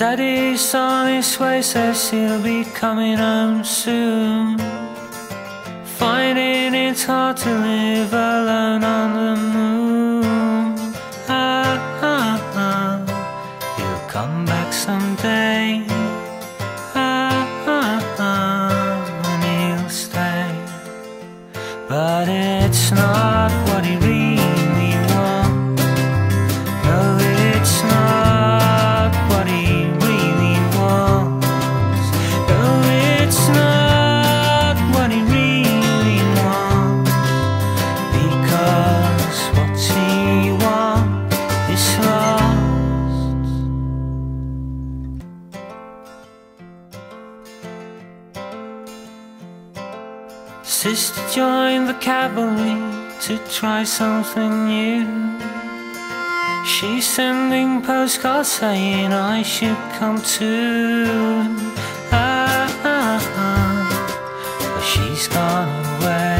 Daddy's on his way, says he'll be coming home soon. Finding it hard to live alone on the moon. He'll come back someday. And he'll stay. But it's not what he really wants. No, it's not what he really wants. No, it's not what he really wants. Because what he wants is lost. Sister joined the cavalry to try something new. She's sending postcards saying I should come too. But she's gone away.